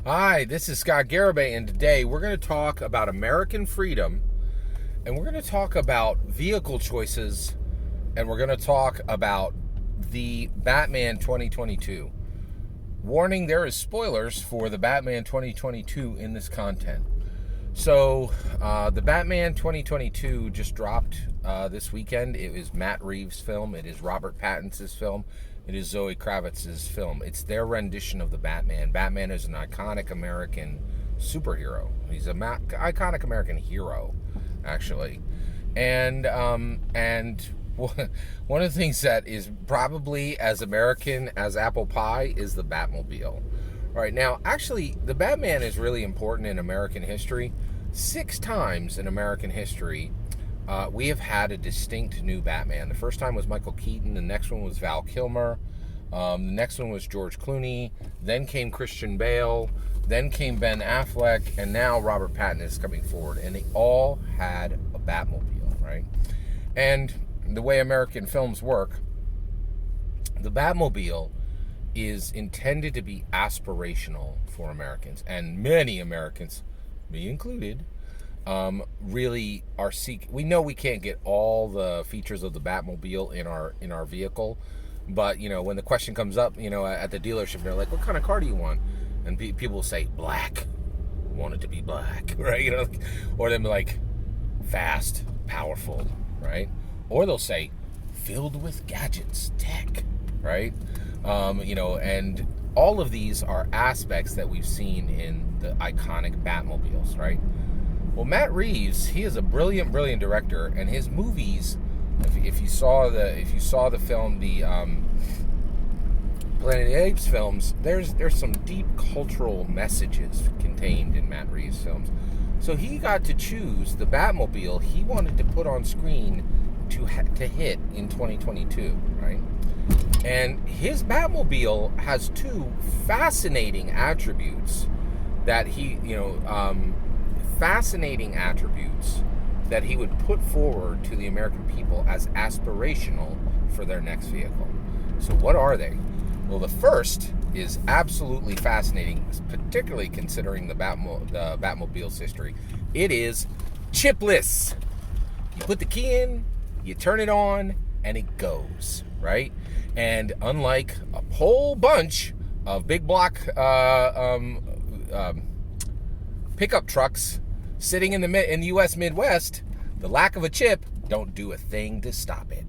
Hi, this is Scott Garibay, and today we're going to talk about American freedom, and we're going to talk about vehicle choices, and we're going to talk about the Batman 2022. Warning, there is spoilers for the Batman 2022 in this content. So, the Batman 2022 just dropped this weekend. It is Matt Reeves' film. It is Robert Pattinson's film. It is Zoe Kravitz's film. It's their rendition of the Batman. Batman is an iconic American superhero. He's an iconic American hero, actually. And one of the things that is probably as American as apple pie is the Batmobile. All right, now, actually, the Batman is really important in American history. 6 times in American history, we have had a distinct new Batman. The first time was Michael Keaton. The next one was Val Kilmer. The next one was George Clooney. Then came Christian Bale. Then came Ben Affleck. And now Robert Pattinson is coming forward. And they all had a Batmobile, right? And the way American films work, the Batmobile is intended to be aspirational for Americans, and many Americans, me included, really are seeking. We know we can't get all the features of the Batmobile in our vehicle, but when the question comes up, at the dealership, they're like, "What kind of car do you want?" And people will say, "Black." Want it to be black, right? Or they'll be like, "Fast, powerful," right? Or they'll say, "Filled with gadgets, tech," right? And all of these are aspects that we've seen in the iconic Batmobiles, right? Well, Matt Reeves, he is a brilliant director, and his movies, if you saw the film, the Planet of the Apes films, there's some deep cultural messages contained in Matt Reeves' films. So he got to choose the Batmobile he wanted to put on screen to hit in 2022, right? And his Batmobile has 2 fascinating attributes that he would put forward to the American people as aspirational for their next vehicle. So what are they? Well, the first is absolutely fascinating, particularly considering the Batmobile's history. It is chipless. You put the key in, you turn it on, and it goes, right? And unlike a whole bunch of big block pickup trucks sitting in the U.S. Midwest, the lack of a chip don't do a thing to stop it,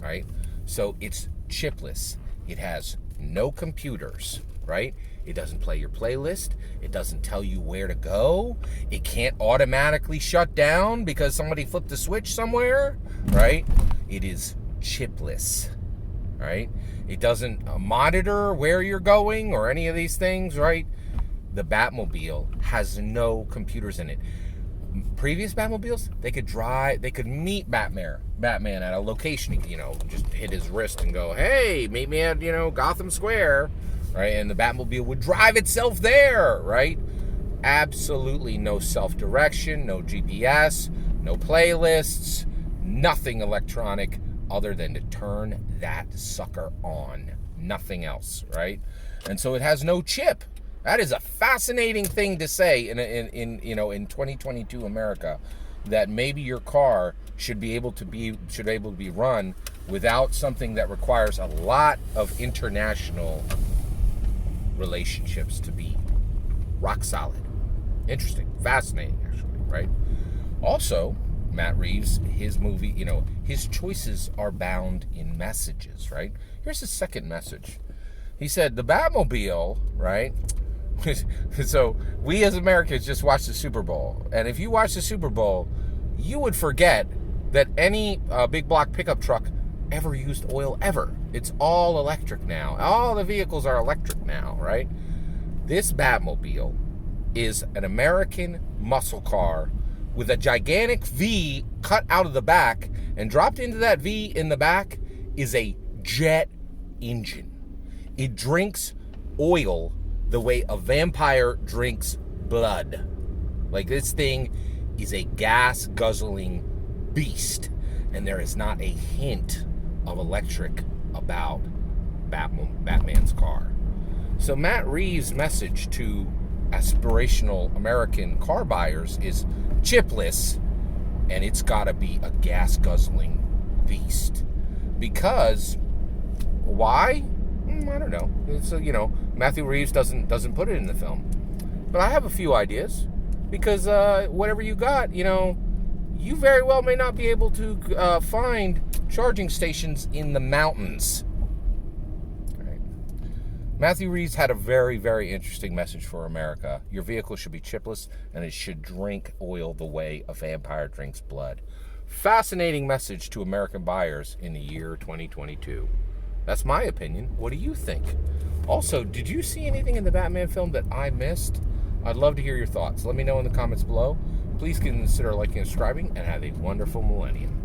right? So it's chipless. It has no computers, right? It doesn't play your playlist. It doesn't tell you where to go. It can't automatically shut down because somebody flipped a switch somewhere, right? It is chipless, right? It doesn't monitor where you're going or any of these things, right? The Batmobile has no computers in it. Previous Batmobiles, they could meet Batman at a location, just hit his wrist and go, "Hey, meet me at, Gotham Square," right? And the Batmobile would drive itself there, right? Absolutely no self-direction, no GPS, no playlists, nothing electronic other than to turn that sucker on. Nothing else, right? And so it has no chip. That is a fascinating thing to say in 2022 America, that maybe your car should be able to be run without something that requires a lot of international relationships to be rock solid. Interesting, fascinating, actually, right? Also, Matt Reeves, his movie, his choices are bound in messages, right? Here's the second message. He said, the Batmobile, right? So we as Americans just watched the Super Bowl. And if you watch the Super Bowl, you would forget that any big block pickup truck ever used oil ever. It's all electric now. All the vehicles are electric now, right? This Batmobile is an American muscle car with a gigantic V cut out of the back, and dropped into that V in the back is a jet engine. It drinks oil the way a vampire drinks blood. Like, this thing is a gas guzzling beast, and there is not a hint of electric about Batman's car. So Matt Reeves' message to aspirational American car buyers is chipless, and it's got to be a gas-guzzling beast. Because why? I don't know. It's Matthew Reeves doesn't put it in the film, but I have a few ideas. Because whatever you got, you very well may not be able to find charging stations in the mountains. Right. Matthew Reeves had a very, very interesting message for America. Your vehicle should be chipless, and it should drink oil the way a vampire drinks blood. Fascinating message to American buyers in the year 2022. That's my opinion. What do you think? Also, did you see anything in the Batman film that I missed? I'd love to hear your thoughts. Let me know in the comments below. Please consider liking and subscribing, and have a wonderful millennium.